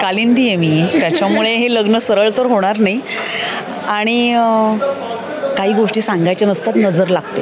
कालिंदी आहे मी, त्याच्यामुळे हे लग्न सरळ तर होणार नाही आणि काही गोष्टी सांगायच्या नसतात, नजर लागते.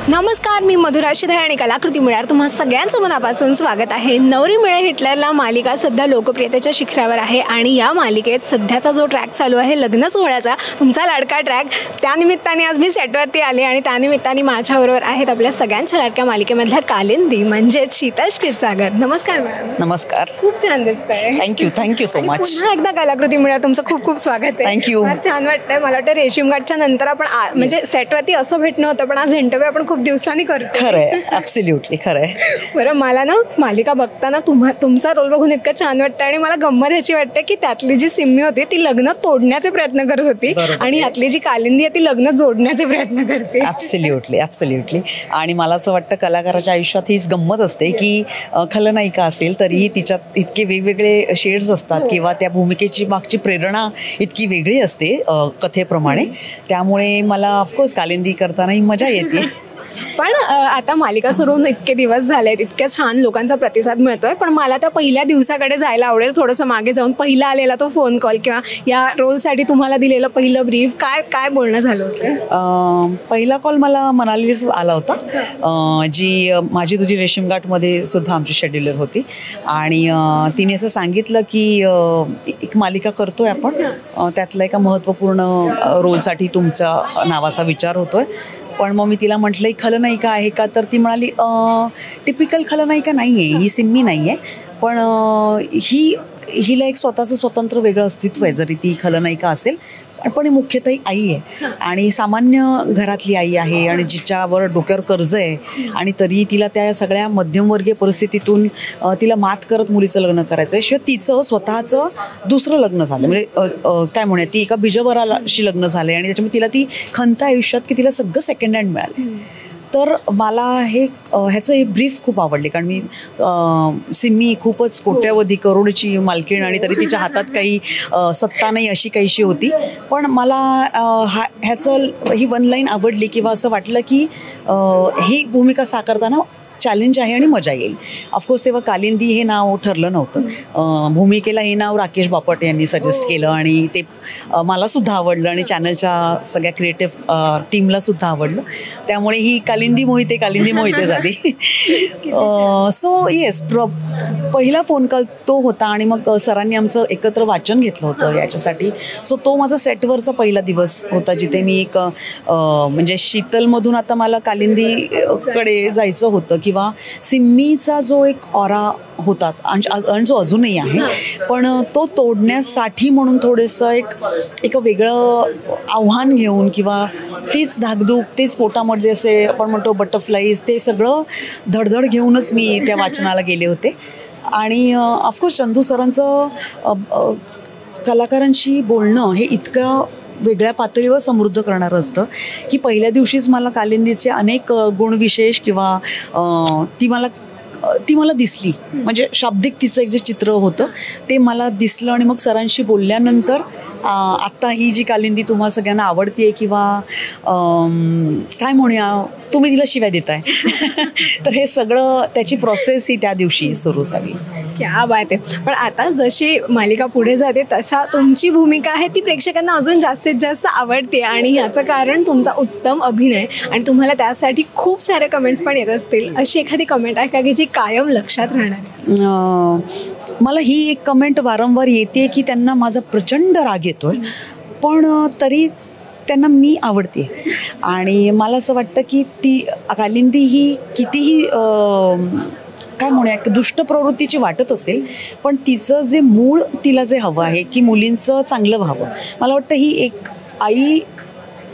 नमस्कार, मी मधुरा शिधाय आणि कलाकृती मिळार तुम्हा सगळ्यांचं मनापासून स्वागत आहे. नवरी मिळे हिटलरला मालिका सध्या लोकप्रियतेच्या शिखरावर आहे आणि या मालिकेत सध्याचा जो ट्रॅक चालू आहे लग्न सोहळ्याचा, तुमचा लाडका ट्रॅक, त्यानिमित्ताने आज मी सेटवरती आले आणि त्यानिमित्ताने माझ्याबरोबर आहेत आपल्या सगळ्यांच्या लाडक्या मालिकेमधल्या कालिंदी म्हणजेच शीतल क्षीरसागर. नमस्कार मॅडम. नमस्कार. खूप छान दिसतंय. Thank you so much. पुन्हा एकदा कलाकृती मिळार तुमचं खूप खूप स्वागत आहे. थँक्यू. फार छान वाटतंय. मला वाटतं रेशीमघाटच्या नंतर आपण म्हणजे सेटवरती असं भेटणं होतं, पण आज इंटरव्ह्यू आपण खूप दिवसांनी करतो. खरंय, ॲब्सोल्युटली खरंय. बरं, मला ना मालिका बघताना तुमचा रोल बघून इतकं छान वाटतं आणि मला गंमत ह्याची वाटते की त्यातली जी सिम्मी होती ती लग्न तोडण्याचे प्रयत्न करत होती आणि यातली जी कालिंदी आहे ती लग्न जोडण्याचे प्रयत्न करते. ॲब्सोल्युटली. आणि मला असं वाटतं कलाकाराच्या आयुष्यात हीच गंमत असते की खलनायिका असेल तरीही तिच्यात इतके वेगवेगळे शेड्स असतात किंवा त्या भूमिकेची मागची प्रेरणा इतकी वेगळी असते कथेप्रमाणे. त्यामुळे मला ऑफकोर्स कालिंदी करतानाही मजा येते. पण आता मालिका सुरू होऊन इतके दिवस झालेत, इतक्या छान लोकांचा प्रतिसाद मिळतोय, पण मला त्या पहिल्या दिवसाकडे जायला आवडेल, थोडंसं मागे जाऊन. पहिला आलेला तो फोन कॉल किंवा या रोलसाठी तुम्हाला दिलेलं पहिलं ब्रीफ, काय बोलणं झालं होतं? पहिला कॉल मला मनालीच आला होता, जी माझी तुझी रेशीमघाटमध्ये सुद्धा आमची शेड्युलर होती आणि तिने असं सांगितलं की एक मालिका करतोय आपण, त्यातला एका महत्त्वपूर्ण रोलसाठी तुमच्या नावाचा विचार होतोय. पण मग मी तिला म्हटलं ही खलनायिका आहे का, तर ती म्हणाली टिपिकल खलनायिका नाही आहे ही, सिम्मी नाही आहे, पण हिला एक स्वतःचं स्वतंत्र वेगळं अस्तित्व आहे जरी ती खलनायिका असेल. पण ही मुख्यतः आई आहे आणि सामान्य घरातली आई आहे आणि जिच्यावर डोक्यावर कर्ज आहे आणि तरी तिला त्या सगळ्या मध्यमवर्गीय परिस्थितीतून तिला मात करत मुलीचं लग्न करायचं आहे. शिवाय तिचं स्वतःचं दुसरं लग्न झालं, म्हणजे काय म्हणूया, ती एका बिजवराशी लग्न झालं आणि त्याच्यामुळे तिला ती खंत आयुष्यात की तिला सगळं सेकंड हँड मिळालं. तर मला ह्याचं हे ब्रीफ खूप आवडले, कारण मी सिम्मी खूपच कोट्यावधी करोडची मालकीण आणि तरी तिच्या हातात काही सत्ता नाही अशी काहीशी होती. पण मला ही वन लाईन आवडली किंवा असं वाटलं की ही भूमिका साकारताना चॅलेंज आहे आणि मजा येईल. ऑफकोर्स तेव्हा कालिंदी हे नाव ठरलं नव्हतं, भूमिकेला हे नाव राकेश बापट यांनी सजेस्ट केलं आणि ते मला सुद्धा आवडलं आणि चॅनलच्या सगळ्या क्रिएटिव्ह टीमला सुद्धा आवडलं. त्यामुळे ही कालिंदी मोहिते झाली. सो येस, पहिला फोन कॉल तो होता आणि मग सरांनी आमचं एकत्र वाचन घेतलं होतं याच्यासाठी. सो तो माझा सेटवरचा पहिला दिवस होता जिथे मी एक म्हणजे शीतलमधून आता मला कालिंदीकडे जायचं होतं किंवा सिम्मीचा जो एक ऑरा होता आणि जो अजूनही आहे, पण तो तोडण्यासाठी म्हणून थोडंसं एक वेगळं आव्हान घेऊन किंवा तीच धाकधूक, तेच पोटामध्ये असे आपण म्हणतो बटरफ्लाईज, ते सगळं धडधड घेऊनच मी त्या वाचनाला गेले होते. आणि ऑफकोर्स चंदू सरांचं कलाकारांशी बोलणं हे इतकं वेगळ्या पातळीवर समृद्ध करणारं असतं की पहिल्या दिवशीच मला कालिंदीचे अनेक गुणविशेष किंवा ती मला दिसली, म्हणजे शाब्दिक तिचं एक जे चित्र होतं ते मला दिसलं. आणि मग सरांशी बोलल्यानंतर आत्ता ही जी कालिंदी तुम्हाला सगळ्यांना आवडते किंवा काय म्हणूया, तुम्ही तिला शिव्या देताय तर हे सगळं त्याची प्रोसेस ही त्या दिवशी सुरू झाली. क्या बात आहे. पण आता जशी मालिका पुढे जाते तशा तुमची भूमिका आहे ती प्रेक्षकांना अजून जास्तीत जास्त आवडते आणि ह्याचं कारण तुमचा उत्तम अभिनय आणि तुम्हाला त्यासाठी खूप सारे कमेंट्स पण येत असतील. अशी एखादी कमेंट आहे का की जी कायम लक्षात राहणार? मला ही एक कमेंट वारंवार येते की त्यांना माझा प्रचंड राग येतोय, पण तरी त्यांना मी आवडते. आणि मला असं वाटतं की ती कालिंदी ही कितीही काय म्हणूया दुष्ट प्रवृत्तीची वाटत असेल, पण तिचं जे मूळ तिला जे हवं आहे की मुलींचं चांगलं व्हावं, मला वाटतं ही एक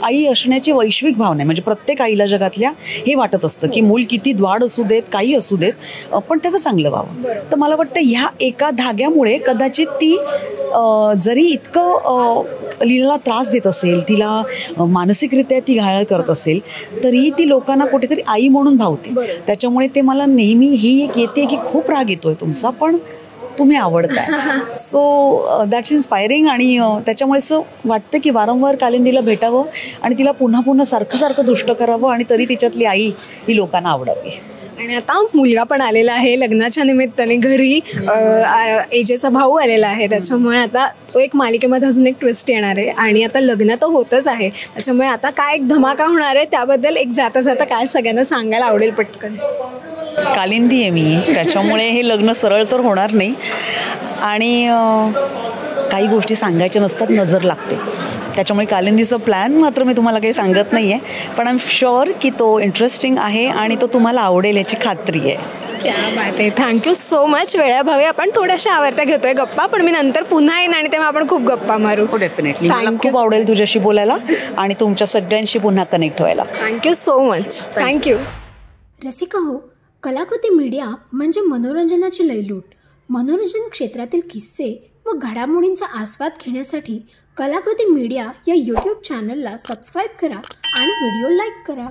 आई असण्याची वैश्विक भावना आहे. म्हणजे प्रत्येक आईला जगातल्या हे वाटत असतं की मूल किती द्वाड असू देत, काही असू देत, पण त्याचं चांगलं व्हावं. तर मला वाटतं ह्या एका धाग्यामुळे कदाचित ती जरी इतकं लीलाला त्रास देत असेल, तिला मानसिकरित्या ती घायाळ करत असेल, तरीही ती लोकांना कुठेतरी आई म्हणून भावते. त्याच्यामुळे ते मला नेहमी ही एक येते की खूप राग येतोय तुमचा, पण तुम्ही आवडताय. So that's inspiring. आणि त्याच्यामुळे असं वाटतं की वारंवार कालिंदीला भेटावं आणि तिला पुन्हा पुन्हा सारखं दुष्ट करावं आणि तरी तिच्यातली आई ही लोकांना आवडावी. आणि आता मुलगा पण आलेला आहे लग्नाच्या निमित्ताने घरी, एजेचा भाऊ आलेला आहे, त्याच्यामुळे आता तो एक मालिकेमध्ये अजून एक ट्विस्ट येणार आहे आणि आता लग्न तर होतच आहे, त्याच्यामुळे आता काय एक धमाका होणार आहे त्याबद्दल एक जाता जाता काय सगळ्यांना सांगायला आवडेल पटकन? कालिंदी आहे मी, त्याच्यामुळे हे लग्न सरळ तर होणार नाही आणि काही गोष्टी सांगायच्या नसतात, नजर लागते, त्याच्यामुळे कालिंदीचं प्लॅन मात्र मी तुम्हाला काही सांगत नाही आहे, पण आय एम शुअर की तो इंटरेस्टिंग आहे आणि तो तुम्हाला आवडेल याची खात्री आहे. क्या बात आहे. Thank you so much. वेळाभावी आपण थोड्याशा आवडत्या घेतोय गप्पा, पण मी नंतर पुन्हा येईन आणि तेव्हा आपण खूप गप्पा मारू. डेफिनेटली मला खूप आवडेल तुझ्याशी बोलायला आणि तुमच्या सगळ्यांशी पुन्हा कनेक्ट व्हायला. Thank you so much. Thank you. Rasika हो, कलाकृती मीडिया म्हणजे मनोरंजनाची लयलूट. मनोरंजन क्षेत्रातील किस्से व घडामोडींचा आस्वाद घेण्यासाठी कलाकृती मीडिया या यूट्यूब चॅनलला सबस्क्राईब करा आणि व्हिडिओ लाईक करा.